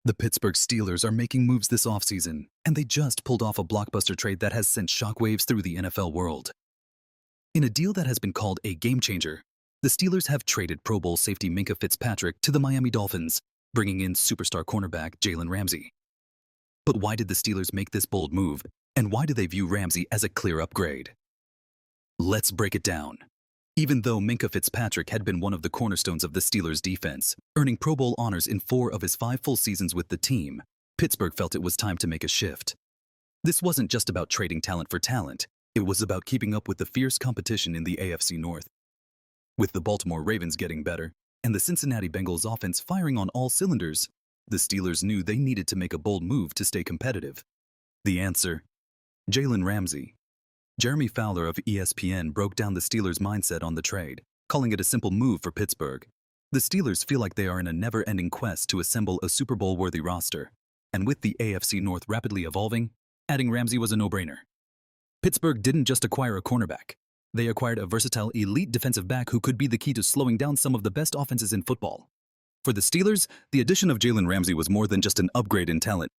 The Pittsburgh Steelers are making moves this offseason, and they just pulled off a blockbuster trade that has sent shockwaves through the NFL world. In a deal that has been called a game-changer, the Steelers have traded Pro Bowl safety Minkah Fitzpatrick to the Miami Dolphins, bringing in superstar cornerback Jalen Ramsey. But why did the Steelers make this bold move, and why do they view Ramsey as a clear upgrade? Let's break it down. Even though Minkah Fitzpatrick had been one of the cornerstones of the Steelers' defense, earning Pro Bowl honors in 4 of his 5 full seasons with the team, Pittsburgh felt it was time to make a shift. This wasn't just about trading talent for talent, it was about keeping up with the fierce competition in the AFC North. With the Baltimore Ravens getting better, and the Cincinnati Bengals offense firing on all cylinders, the Steelers knew they needed to make a bold move to stay competitive. The answer? Jalen Ramsey. Jeremy Fowler of ESPN broke down the Steelers' mindset on the trade, calling it a simple move for Pittsburgh. The Steelers feel like they are in a never-ending quest to assemble a Super Bowl-worthy roster, and with the AFC North rapidly evolving, adding Ramsey was a no-brainer. Pittsburgh didn't just acquire a cornerback. They acquired a versatile elite defensive back who could be the key to slowing down some of the best offenses in football. For the Steelers, the addition of Jalen Ramsey was more than just an upgrade in talent.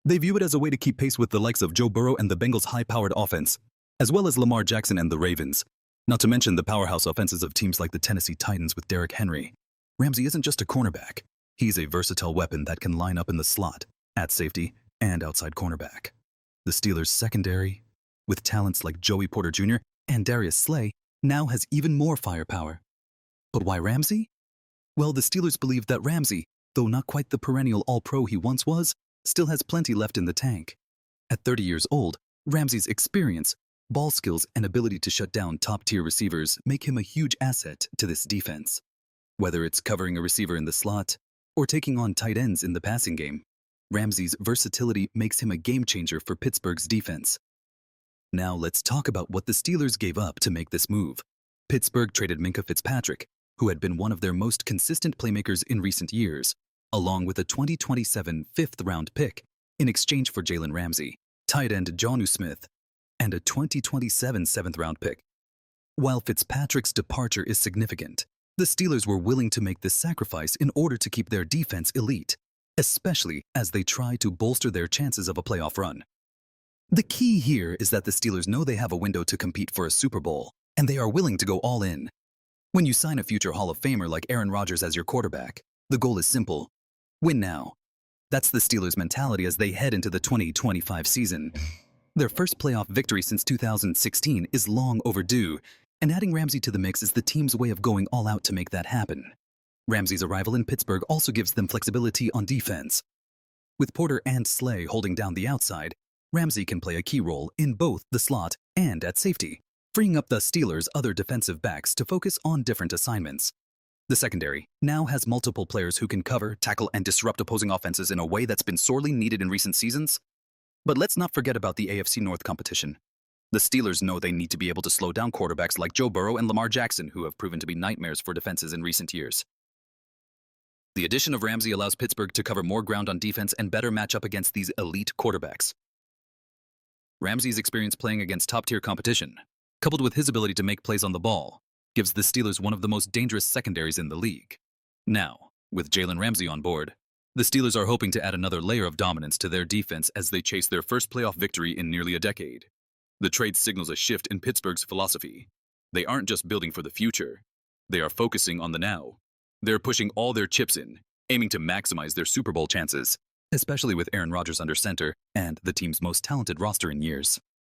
They view it as a way to keep pace with the likes of Joe Burrow and the Bengals' high-powered offense, as well as Lamar Jackson and the Ravens, not to mention the powerhouse offenses of teams like the Tennessee Titans with Derrick Henry. Ramsey isn't just a cornerback. He's a versatile weapon that can line up in the slot, at safety, and outside cornerback. The Steelers' secondary, with talents like Joey Porter Jr. and Darius Slay, now has even more firepower. But why Ramsey? Well, the Steelers believe that Ramsey, though not quite the perennial All-Pro he once was, still has plenty left in the tank. At 30 years old, Ramsey's experience, ball skills, and ability to shut down top-tier receivers make him a huge asset to this defense. Whether it's covering a receiver in the slot or taking on tight ends in the passing game, Ramsey's versatility makes him a game-changer for Pittsburgh's defense. Now let's talk about what the Steelers gave up to make this move. Pittsburgh traded Minkah Fitzpatrick, who had been one of their most consistent playmakers in recent years, along with a 2027 fifth-round pick in exchange for Jalen Ramsey, tight end Jonnu Smith, and a 2027 seventh-round pick. While Fitzpatrick's departure is significant, the Steelers were willing to make this sacrifice in order to keep their defense elite, especially as they try to bolster their chances of a playoff run. The key here is that the Steelers know they have a window to compete for a Super Bowl, and they are willing to go all in. When you sign a future Hall of Famer like Aaron Rodgers as your quarterback, the goal is simple: win now. That's the Steelers' mentality as they head into the 2025 season. Their first playoff victory since 2016 is long overdue, and adding Ramsey to the mix is the team's way of going all out to make that happen. Ramsey's arrival in Pittsburgh also gives them flexibility on defense. With Porter and Slay holding down the outside, Ramsey can play a key role in both the slot and at safety, freeing up the Steelers' other defensive backs to focus on different assignments. The secondary now has multiple players who can cover, tackle, and disrupt opposing offenses in a way that's been sorely needed in recent seasons. But let's not forget about the AFC North competition. The Steelers know they need to be able to slow down quarterbacks like Joe Burrow and Lamar Jackson, who have proven to be nightmares for defenses in recent years. The addition of Ramsey allows Pittsburgh to cover more ground on defense and better match up against these elite quarterbacks. Ramsey's experience playing against top-tier competition, coupled with his ability to make plays on the ball, gives the Steelers one of the most dangerous secondaries in the league. Now, with Jalen Ramsey on board, the Steelers are hoping to add another layer of dominance to their defense as they chase their first playoff victory in nearly a decade. The trade signals a shift in Pittsburgh's philosophy. They aren't just building for the future. They are focusing on the now. They're pushing all their chips in, aiming to maximize their Super Bowl chances, especially with Aaron Rodgers under center and the team's most talented roster in years.